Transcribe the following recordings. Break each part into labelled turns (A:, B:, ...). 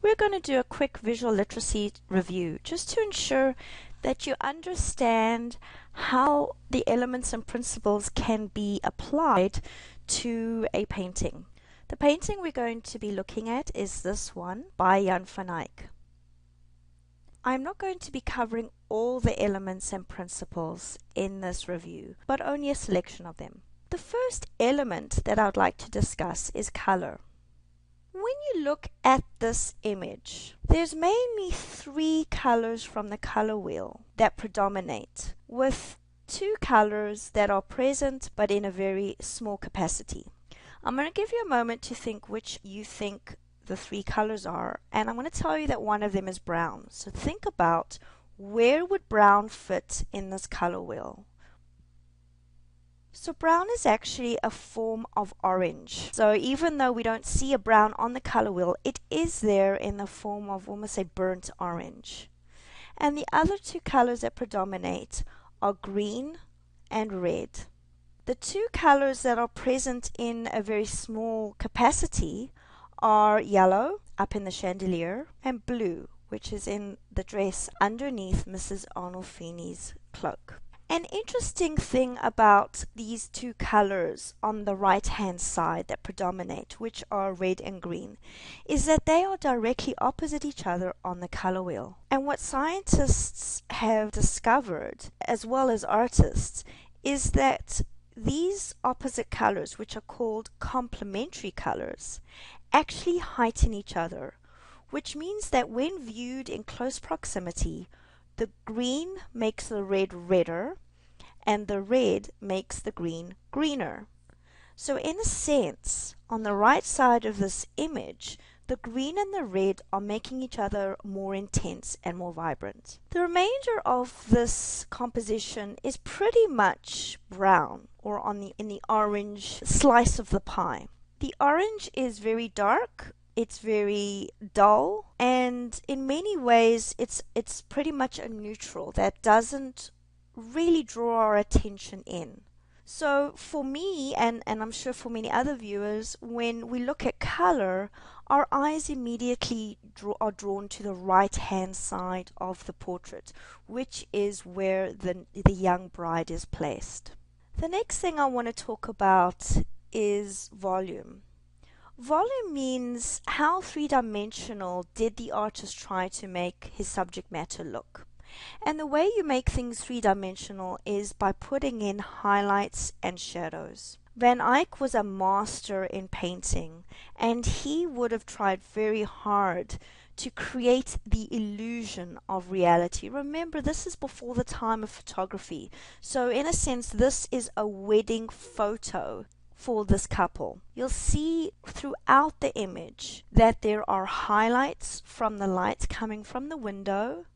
A: We're going to do a quick visual literacy review just to ensure that you understand how the elements and principles can be applied to a painting. The painting we're going to be looking at is this one by Jan van Eyck. I'm not going to be covering all the elements and principles in this review, but only a selection of them. The first element that I would like to discuss is color. When you look at this image, there's mainly three colors from the color wheel that predominate, with two colors that are present but in a very small capacity. I'm going to give you a moment to think which you think the three colors are, and I'm going to tell you that one of them is brown. So think about where would brown fit in this color wheel. So brown is actually a form of orange. So even though we don't see a brown on the color wheel, it is there in the form of almost a burnt orange. And the other two colors that predominate are green and red. The two colors that are present in a very small capacity are yellow up in the chandelier and blue, which is in the dress underneath Mrs. Arnolfini's cloak. An interesting thing about these two colors on the right hand side that predominate, which are red and green, is that they are directly opposite each other on the color wheel. And what scientists have discovered, as well as artists, is that these opposite colors, which are called complementary colors, actually heighten each other, which means that when viewed in close proximity, the green makes the red redder, and the red makes the green greener. So in a sense, on the right side of this image, the green and the red are making each other more intense and more vibrant. The remainder of this composition is pretty much brown, or in the orange slice of the pie. The orange is very dark, it's very dull, and in many ways it's pretty much a neutral that doesn't really draw our attention in. So for me, and I'm sure for many other viewers, when we look at color, our eyes immediately are drawn to the right hand side of the portrait, which is where the young bride is placed. The next thing I want to talk about is volume. Volume means how three-dimensional did the artist try to make his subject matter look. And the way you make things three-dimensional is by putting in highlights and shadows. Van Eyck was a master in painting, and he would have tried very hard to create the illusion of reality. Remember, this is before the time of photography, so in a sense this is a wedding photo for this couple. You'll see throughout the image that there are highlights from the light coming from the window,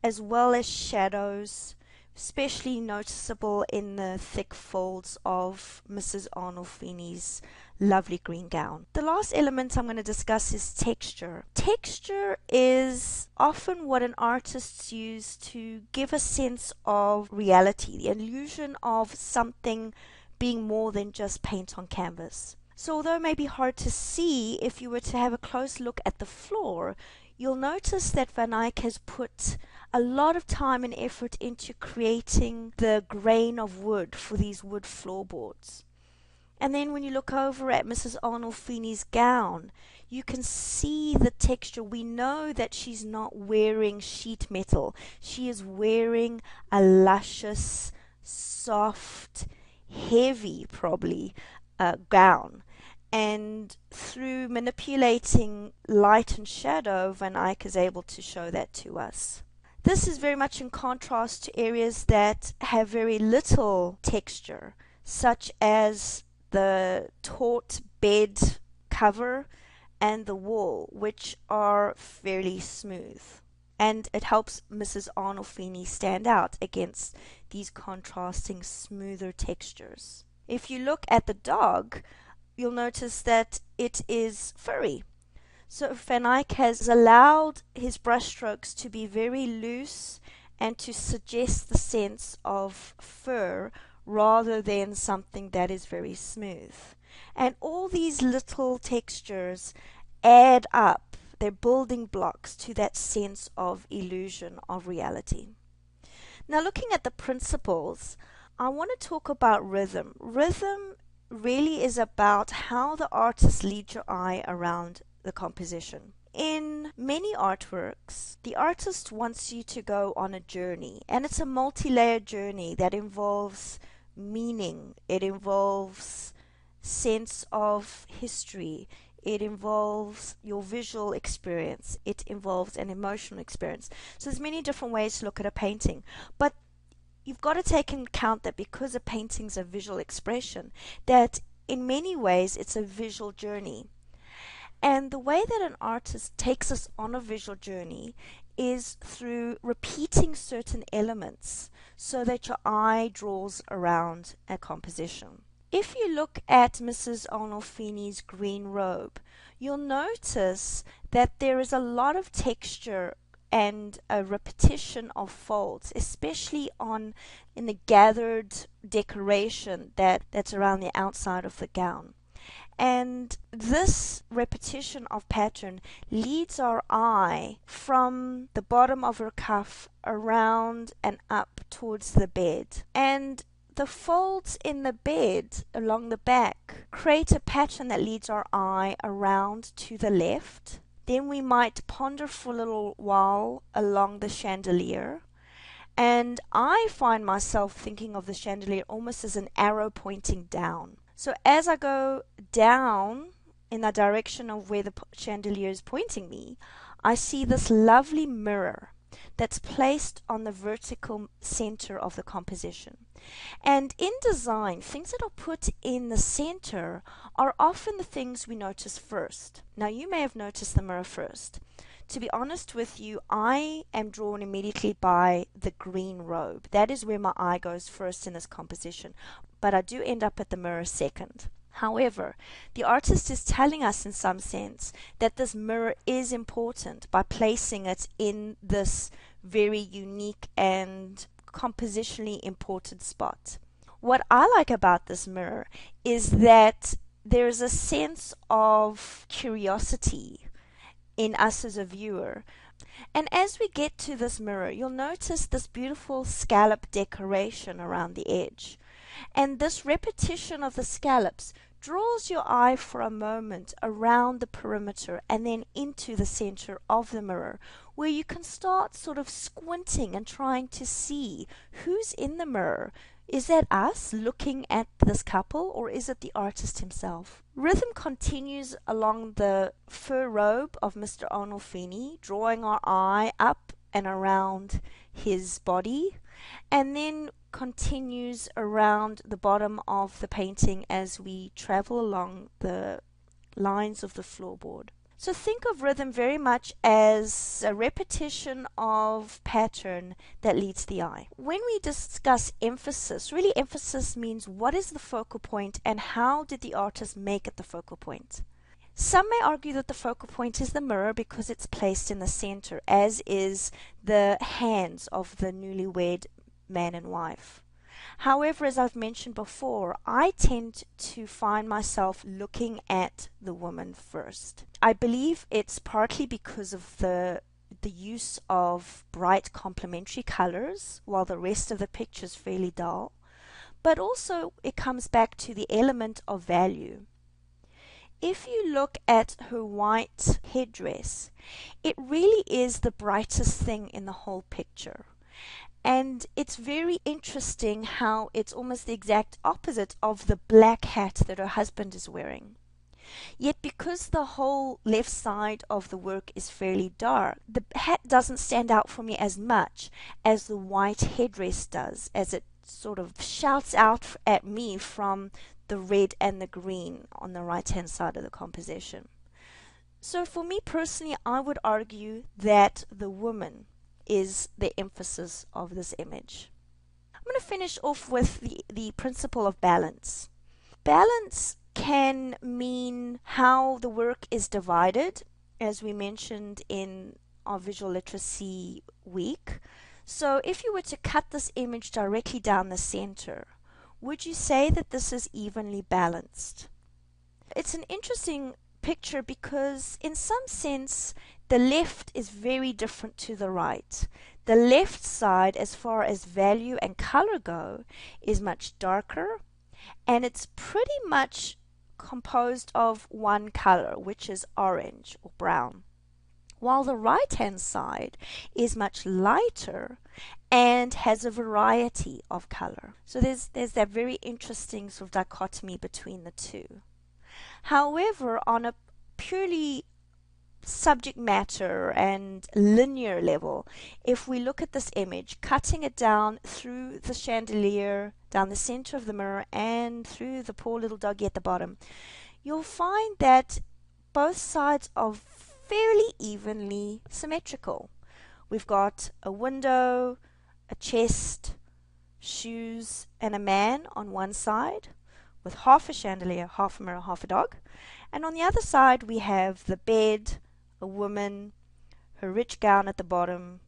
A: as well as shadows, especially noticeable in the thick folds of Mrs. Arnolfini's lovely green gown. The last element I'm going to discuss is texture. Texture is often what an artist uses to give a sense of reality, the illusion of something being more than just paint on canvas. So although it may be hard to see, if you were to have a close look at the floor, you'll notice that Van Eyck has put a lot of time and effort into creating the grain of wood for these wood floorboards. And then when you look over at Mrs. Arnolfini's gown, you can see the texture. We know that she's not wearing sheet metal. She is wearing a luscious, soft, heavy probably gown. And through manipulating light and shadow, Van Eyck is able to show that to us. This is very much in contrast to areas that have very little texture, such as the taut bed cover and the wall, which are fairly smooth. And it helps Mrs. Arnolfini stand out against these contrasting smoother textures. If you look at the dog, you'll notice that it is furry. So Van Eyck has allowed his brushstrokes to be very loose and to suggest the sense of fur rather than something that is very smooth. And all these little textures add up They're building blocks to that sense of illusion of reality. Now, looking at the principles, I want to talk about rhythm. Rhythm really is about how the artist leads your eye around the composition. In many artworks, the artist wants you to go on a journey, and it's a multi-layered journey that involves meaning, it involves sense of history, it involves your visual experience, it involves an emotional experience. So there's many different ways to look at a painting, but you've got to take into account that because a painting's a visual expression, that in many ways it's a visual journey. And the way that an artist takes us on a visual journey is through repeating certain elements so that your eye draws around a composition. If you look at Mrs. Arnolfini's green robe, you'll notice that there is a lot of texture and a repetition of folds, especially in the gathered decoration that's around the outside of the gown. And this repetition of pattern leads our eye from the bottom of her cuff around and up towards the bed. And the folds in the bed along the back create a pattern that leads our eye around to the left. Then we might ponder for a little while along the chandelier. And I find myself thinking of the chandelier almost as an arrow pointing down. So as I go down in the direction of where the chandelier is pointing me, I see this lovely mirror that's placed on the vertical center of the composition. And in design, things that are put in the center are often the things we notice first. Now, you may have noticed the mirror first. To be honest with you, I am drawn immediately by the green robe. That is where my eye goes first in this composition, but I do end up at the mirror second. However, the artist is telling us in some sense that this mirror is important by placing it in this very unique and compositionally important spot. What I like about this mirror is that there is a sense of curiosity in us as a viewer. And as we get to this mirror, you'll notice this beautiful scallop decoration around the edge. And this repetition of the scallops draws your eye for a moment around the perimeter and then into the center of the mirror, where you can start sort of squinting and trying to see who's in the mirror. Is that us looking at this couple, or is it the artist himself? Rhythm continues along the fur robe of Mr. Arnolfini, drawing our eye up and around his body, and then continues around the bottom of the painting as we travel along the lines of the floorboard. So think of rhythm very much as a repetition of pattern that leads the eye. When we discuss emphasis, really emphasis means what is the focal point and how did the artist make it the focal point. Some may argue that the focal point is the mirror because it's placed in the center, as is the hands of the newlywed man and wife. However, as I've mentioned before, I tend to find myself looking at the woman first. I believe it's partly because of the use of bright complementary colors, while the rest of the picture is fairly dull. But also it comes back to the element of value. If you look at her white headdress, it really is the brightest thing in the whole picture. And it's very interesting how it's almost the exact opposite of the black hat that her husband is wearing. Yet because the whole left side of the work is fairly dark, the hat doesn't stand out for me as much as the white headdress does, as it sort of shouts out at me from the red and the green on the right-hand side of the composition. So for me personally, I would argue that the woman is the emphasis of this image. I'm going to finish off with the principle of balance. Balance can mean how the work is divided, as we mentioned in our visual literacy week. So if you were to cut this image directly down the center, would you say that this is evenly balanced? It's an interesting picture because in some sense the left is very different to the right. The left side, as far as value and color go, is much darker, and it's pretty much composed of one color, which is orange or brown, while the right hand side is much lighter and has a variety of color. So there's that very interesting sort of dichotomy between the two. However, on a purely subject matter and linear level, if we look at this image, cutting it down through the chandelier, down the center of the mirror, and through the poor little doggy at the bottom, you'll find that both sides are fairly evenly symmetrical. We've got a window, a chest, shoes, and a man on one side, with half a chandelier, half a mirror, half a dog. And on the other side, we have the bed, a woman, her rich gown at the bottom,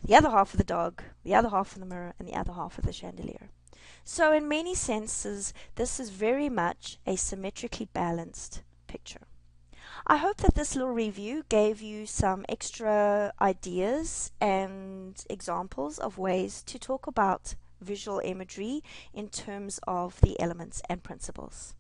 A: the other half of the dog, the other half of the mirror, and the other half of the chandelier. So in many senses, this is very much a symmetrically balanced picture. I hope that this little review gave you some extra ideas and examples of ways to talk about visual imagery in terms of the elements and principles.